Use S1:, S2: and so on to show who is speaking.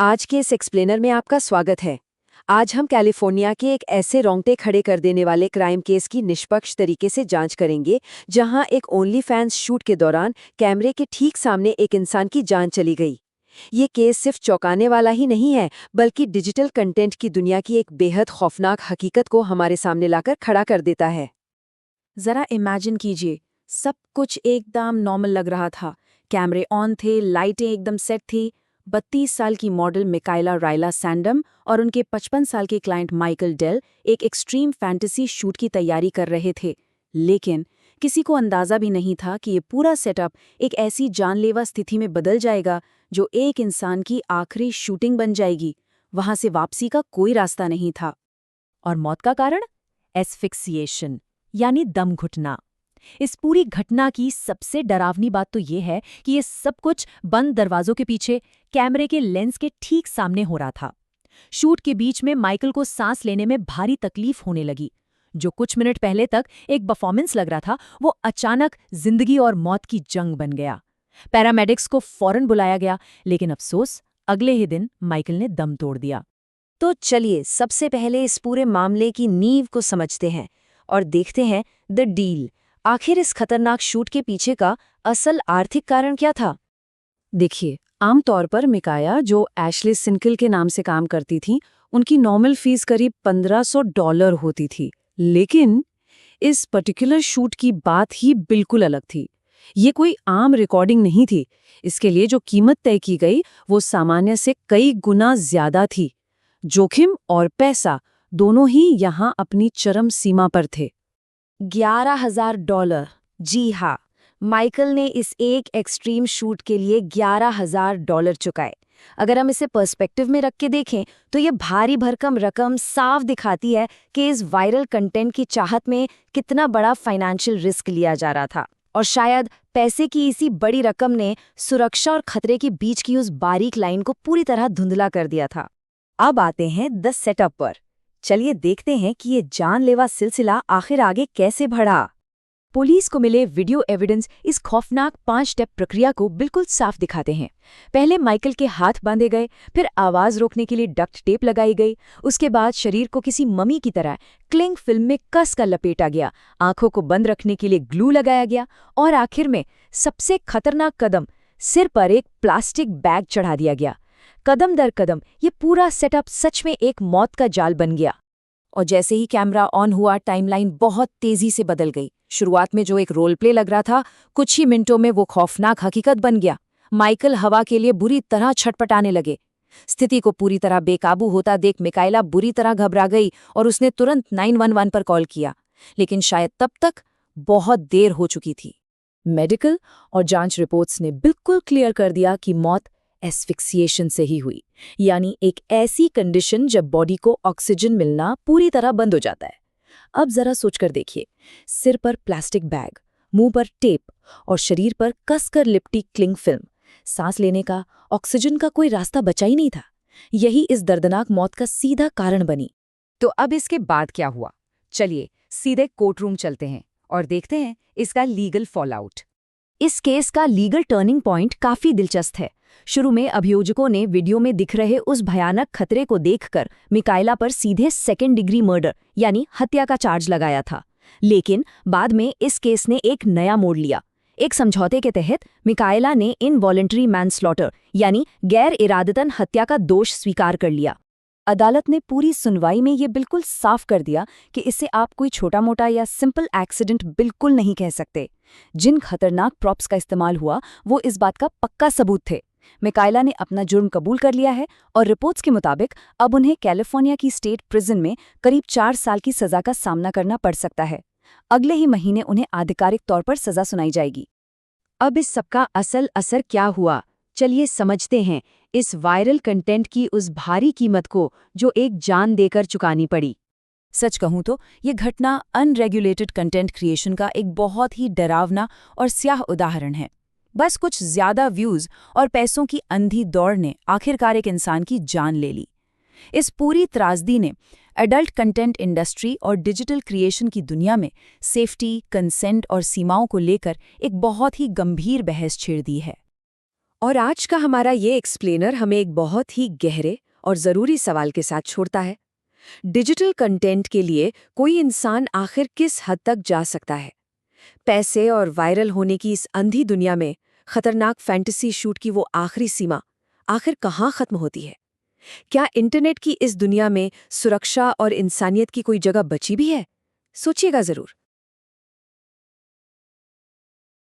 S1: आज के इस एक्सप्लेनर में आपका स्वागत है। आज हम कैलिफोर्निया के एक ऐसे रोंगटे खड़े कर देने वाले क्राइम केस की निष्पक्ष तरीके से जांच करेंगे, जहां एक ओनली फैंस शूट के दौरान कैमरे के ठीक सामने एक इंसान की जान चली गई। ये केस सिर्फ चौंकाने वाला ही नहीं है, बल्कि डिजिटल कंटेंट की दुनिया की एक बेहद खौफनाक हकीकत को हमारे सामने लाकर खड़ा कर देता है।
S2: जरा इमेजिन कीजिए, सब कुछ एकदम नॉर्मल लग रहा था। कैमरे ऑन थे, लाइटें एकदम सेट थी। 32 साल की मॉडल मिकाइला राइला सैंडम और उनके 55 साल के क्लाइंट माइकल डेल एक एक्सट्रीम फैंटेसी शूट की तैयारी कर रहे थे। लेकिन किसी को अंदाजा भी नहीं था कि ये पूरा सेटअप एक ऐसी जानलेवा स्थिति में बदल जाएगा जो एक इंसान की आखिरी शूटिंग बन जाएगी। वहां से वापसी का कोई रास्ता नहीं था।
S3: और मौत का कारण? एस्फिक्सिएशन, यानी दम घुटना। इस पूरी घटना की सबसे डरावनी बात तो ये है कि ये सब कुछ बंद दरवाजों के पीछे कैमरे के लेंस के ठीक सामने हो रहा था। शूट के बीच में माइकल को सांस लेने में भारी तकलीफ होने लगी। जो कुछ मिनट पहले तक एक परफॉर्मेंस लग रहा था, वो अचानक जिंदगी और मौत की जंग बन गया। पैरामेडिक्स को फौरन बुलाया गया, लेकिन अफसोस, अगले ही दिन माइकल ने दम तोड़ दिया।
S1: तो चलिए सबसे पहले इस पूरे मामले की नींव को समझते हैं और देखते हैं द डील। आखिर इस खतरनाक शूट के पीछे का असल आर्थिक कारण क्या था?
S2: देखिए, आमतौर पर मिकाया, जो एशले सिंकल के नाम से काम करती थी, उनकी नॉर्मल फीस करीब $1500 होती थी। लेकिन इस पर्टिकुलर शूट की बात ही बिल्कुल अलग थी। ये कोई आम रिकॉर्डिंग नहीं थी। इसके लिए जो कीमत तय की गई वो सामान्य से कई गुना ज्यादा थी। जोखिम और पैसा दोनों ही यहाँ अपनी चरम सीमा पर थे।
S1: $11,000। जी हाँ, माइकल ने इस एक एक्सट्रीम शूट के लिए $11,000 चुकाए। अगर हम इसे पर्सपेक्टिव में रख के देखें तो ये भारी भरकम रकम साफ दिखाती है कि इस वायरल कंटेंट की चाहत में कितना बड़ा फाइनेंशियल रिस्क लिया जा रहा था। और शायद पैसे की इसी बड़ी रकम ने सुरक्षा और खतरे के बीच की उस बारीक लाइन को पूरी तरह धुंधला कर दिया था। अब आते हैं द सेटअप पर। चलिए देखते हैं कि ये जानलेवा सिलसिला आखिर आगे कैसे बढ़ा। पुलिस को मिले वीडियो एविडेंस इस खौफनाक 5 स्टेप प्रक्रिया को बिल्कुल साफ दिखाते हैं। पहले माइकल के हाथ बांधे गए, फिर आवाज रोकने के लिए डक्ट टेप लगाई गई। उसके बाद शरीर को किसी मम्मी की तरह क्लिंग फिल्म में कस कर लपेटा गया, आंखों को बंद रखने के लिए ग्लू लगाया गया और आखिर में सबसे खतरनाक कदम, सिर पर एक प्लास्टिक बैग चढ़ा दिया गया। कदम दर कदम ये पूरा सेटअप सच में एक मौत का जाल बन गया। और जैसे ही कैमरा ऑन हुआ, टाइमलाइन बहुत तेजी से बदल गई। शुरुआत में जो एक रोल प्ले लग रहा था, कुछ ही मिनटों में वो खौफनाक हकीकत बन गया। माइकल हवा के लिए बुरी तरह छटपटाने लगे। स्थिति को पूरी तरह बेकाबू होता देख मिकाइला बुरी तरह घबरा गई और उसने तुरंत 911 पर कॉल किया। लेकिन शायद तब तक बहुत देर हो चुकी थी। मेडिकल और जांच रिपोर्ट्स ने बिल्कुल क्लियर कर दिया कि मौत एस्फिक्सिएशन से ही हुई, यानी एक ऐसी कंडीशन जब बॉडी को ऑक्सीजन मिलना पूरी तरह बंद हो जाता है। अब जरा सोचकर देखिए, सिर पर प्लास्टिक बैग, मुंह पर टेप और शरीर पर कसकर लिपटी क्लिंग फिल्म। सांस लेने का, ऑक्सीजन का कोई रास्ता बचा ही नहीं था। यही इस दर्दनाक मौत का सीधा कारण बनी। तो अब इसके बाद क्या हुआ? चलिए सीधे कोर्टरूम चलते हैं और देखते हैं इसका लीगल फॉलआउट। इस केस का लीगल टर्निंग पॉइंट काफी दिलचस्प है। शुरू में अभियोजकों ने वीडियो में दिख रहे उस भयानक खतरे को देखकर मिकाइला पर सीधे सेकेंड डिग्री मर्डर यानी हत्या का चार्ज लगाया था। लेकिन बाद में इस केस ने एक नया मोड़ लिया। एक समझौते के तहत मिकाइला ने इनवॉलंटरी मैनस्लॉटर यानी गैर इरादतन हत्या का दोष स्वीकार कर लिया। अदालत ने पूरी सुनवाई में ये बिल्कुल साफ कर दिया कि इसे आप कोई छोटा मोटा या सिंपल एक्सीडेंट बिल्कुल नहीं कह सकते। जिन खतरनाक प्रॉप्स का इस्तेमाल हुआ वो इस बात का पक्का सबूत थे। मिकाइला ने अपना जुर्म कबूल कर लिया है और रिपोर्ट्स के मुताबिक अब उन्हें कैलिफोर्निया की स्टेट प्रिजन में करीब 4 साल की सजा का सामना करना पड़ सकता है। अगले ही महीने उन्हें आधिकारिक तौर पर सजा सुनाई जाएगी। अब इस सबका असल असर क्या हुआ, चलिए समझते हैं इस वायरल कंटेंट की उस भारी कीमत को जो एक जान देकर चुकानी पड़ी।
S2: सच कहूं तो ये घटना अनरेगुलेटेड कंटेंट क्रिएशन का एक बहुत ही डरावना और स्याह उदाहरण है। बस कुछ ज्यादा व्यूज और पैसों की अंधी दौड़ ने आखिरकार एक इंसान की जान ले ली। इस पूरी त्रासदी ने एडल्ट कंटेंट इंडस्ट्री और डिजिटल क्रिएशन की दुनिया में सेफ्टी, कंसेंट और सीमाओं को लेकर एक बहुत ही गंभीर बहस छेड़ दी है। और आज का हमारा ये एक्सप्लेनर हमें एक बहुत ही गहरे और ज़रूरी सवाल के साथ छोड़ता है। डिजिटल कंटेंट के लिए कोई इंसान आखिर किस हद तक जा सकता है? पैसे और वायरल होने की इस अंधी दुनिया में खतरनाक फैंटेसी शूट की वो आखिरी सीमा आखिर कहाँ खत्म होती है? क्या इंटरनेट की इस दुनिया में सुरक्षा और इंसानियत की कोई जगह बची भी है? सोचिएगा ज़रूर।